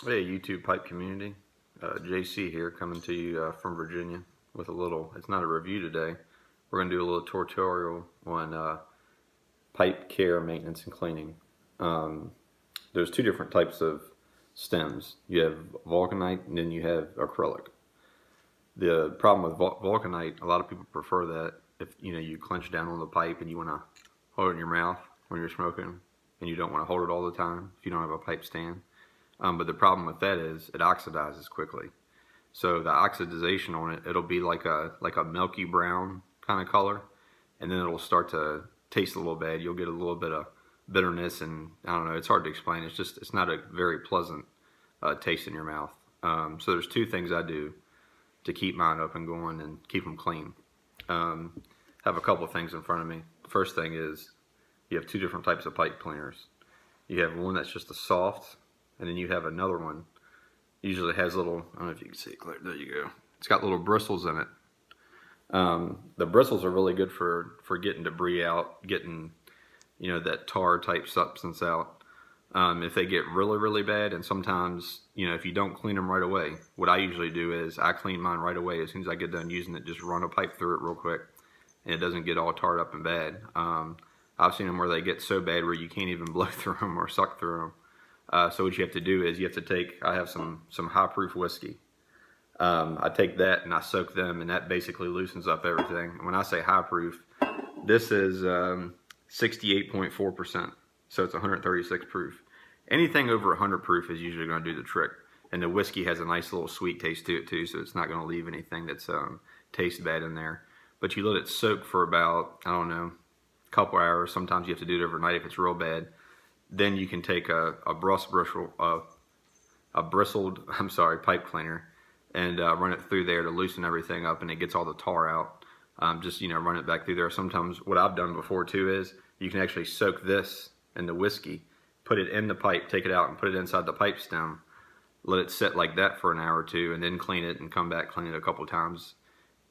Hey, YouTube pipe community. JC here, coming to you from Virginia with a little, it's not a review today. We're going to do a little tutorial on pipe care, maintenance, and cleaning. There's two different types of stems. You have vulcanite and then you have acrylic. The problem with vulcanite, a lot of people prefer that if you clench down on the pipe and you want to hold it in your mouth when you're smoking and you don't want to hold it all the time if you don't have a pipe stand. But the problem with that is it oxidizes quickly. So the oxidization on it, it'll be like a milky brown kind of color, and then it'll start to taste a little bad. You'll get a little bit of bitterness, and I don't know, it's hard to explain. It's not a very pleasant taste in your mouth. So there's two things I do to keep mine up and going and keep them clean. Have a couple of things in front of me. The first thing is you have two different types of pipe cleaners. You have one that's just a soft, and then you have another one. Usually has little, I don't know if you can see it clear, there you go. It's got little bristles in it. The bristles are really good for getting debris out, getting that tar type substance out. If they get really bad, and sometimes if you don't clean them right away, what I usually do is I clean mine right away as soon as I get done using it. Just run a pipe through it real quick, and it doesn't get all tarred up and bad. I've seen them where they get so bad where you can't even blow through them or suck through them. So what you have to do is you have to take, I have some high proof whiskey. I take that and I soak them, and that basically loosens up everything. When I say high proof, this is 68.4%, so it's 136 proof. Anything over 100 proof is usually going to do the trick. And the whiskey has a nice little sweet taste to it too, so it's not going to leave anything that's tastes bad in there. But you let it soak for about, I don't know, a couple hours. Sometimes you have to do it overnight if it's real bad. Then you can take a bristled pipe cleaner and run it through there to loosen everything up, and it gets all the tar out. Just run it back through there. Sometimes what I've done before too is you can actually soak this in the whiskey, put it in the pipe, take it out and put it inside the pipe stem, let it sit like that for an hour or two, and then clean it and come back, clean it a couple times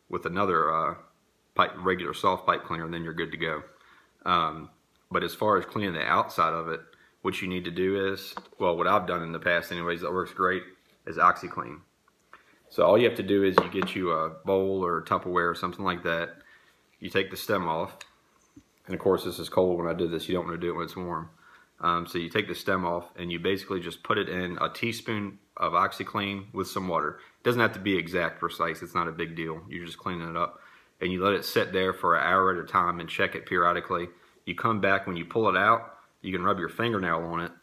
with another regular soft pipe cleaner, and then you're good to go. But as far as cleaning the outside of it, what you need to do is, well, what I've done in the past anyways that works great is OxiClean. So all you have to do is you get you a bowl or Tupperware or something like that. You take the stem off, and of course this is cold when I did this. You don't want to do it when it's warm. So you take the stem off and you basically just put it in a teaspoon of OxiClean with some water. It doesn't have to be exact precise. It's not a big deal. You're just cleaning it up. And you let it sit there for an hour at a time and check it periodically. You come back, when you pull it out, you can rub your fingernail on it,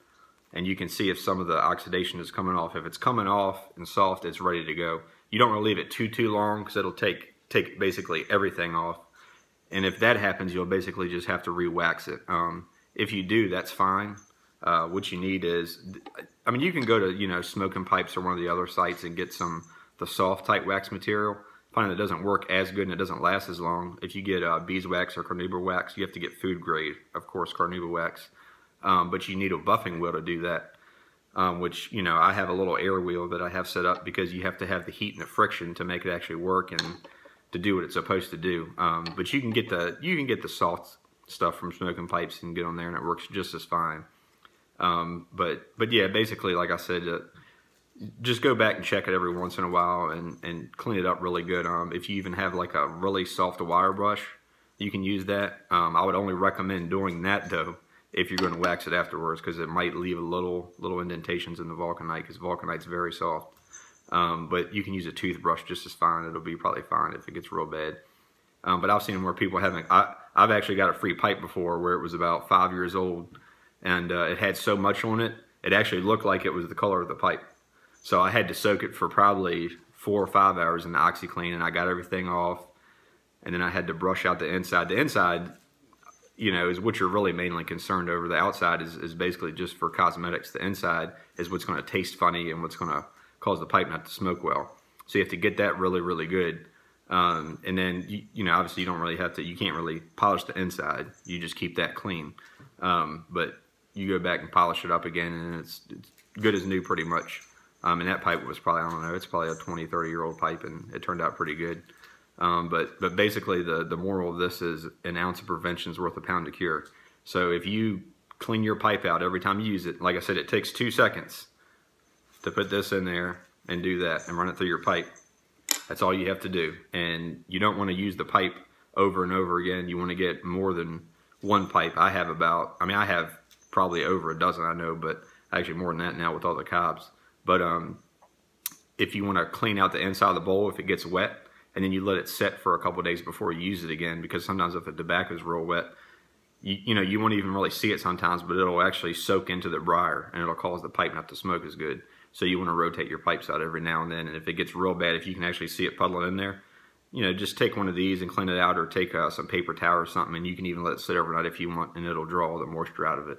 and you can see if some of the oxidation is coming off. If it's coming off and soft, it's ready to go. You don't want to leave it too long, because it'll take basically everything off. And if that happens, you'll basically just have to re-wax it. If you do, that's fine. What you need is, I mean, you can go to Smoking Pipes or one of the other sites and get the soft type wax material. Find that it doesn't work as good and it doesn't last as long. If you get beeswax or carnauba wax, you have to get food grade, of course, carnauba wax. But you need a buffing wheel to do that, which, I have a little air wheel that I have set up because you have to have the heat and the friction to make it actually work and to do what it's supposed to do. But you can get the soft stuff from Smoking Pipes and get on there, and it works just as fine. But yeah, basically, like I said, just go back and check it every once in a while and clean it up really good. If you even have like a really soft wire brush, you can use that. I would only recommend doing that though if you're going to wax it afterwards, because it might leave a little indentations in the vulcanite, because vulcanite's very soft. But you can use a toothbrush just as fine. It'll be probably fine if it gets real bad. But I've seen where people haven't. I've actually got a free pipe before where it was about 5 years old, and it had so much on it, it actually looked like it was the color of the pipe. So I had to soak it for probably 4 or 5 hours in the OxiClean, and I got everything off. And then I had to brush out the inside. The inside, is what you're really mainly concerned over. The outside is basically just for cosmetics. The inside is what's going to taste funny and what's going to cause the pipe not to smoke well. So you have to get that really good. And then, obviously you don't really have to, you can't really polish the inside. You just keep that clean. But you go back and polish it up again, and it's good as new pretty much. And that pipe was probably, I don't know, it's probably a 20, 30-year-old pipe, and it turned out pretty good. But basically the moral of this is an ounce of prevention is worth a pound of cure. So if you clean your pipe out every time you use it, like I said, it takes 2 seconds. to put this in there and do that and run it through your pipe. That's all you have to do. And you don't want to use the pipe over and over again. You want to get more than one pipe. I have probably over a dozen, I know, but actually more than that now with all the cobs. But if you want to clean out the inside of the bowl, if it gets wet, and then you let it set for a couple of days before you use it again, because sometimes if the tobacco is real wet, you won't even really see it sometimes, but it'll actually soak into the briar and it'll cause the pipe not to smoke as good. So you want to rotate your pipes out every now and then. And if it gets real bad, if you can actually see it puddling in there, just take one of these and clean it out, or take some paper towel or something, and you can even let it sit overnight if you want, and it'll draw all the moisture out of it.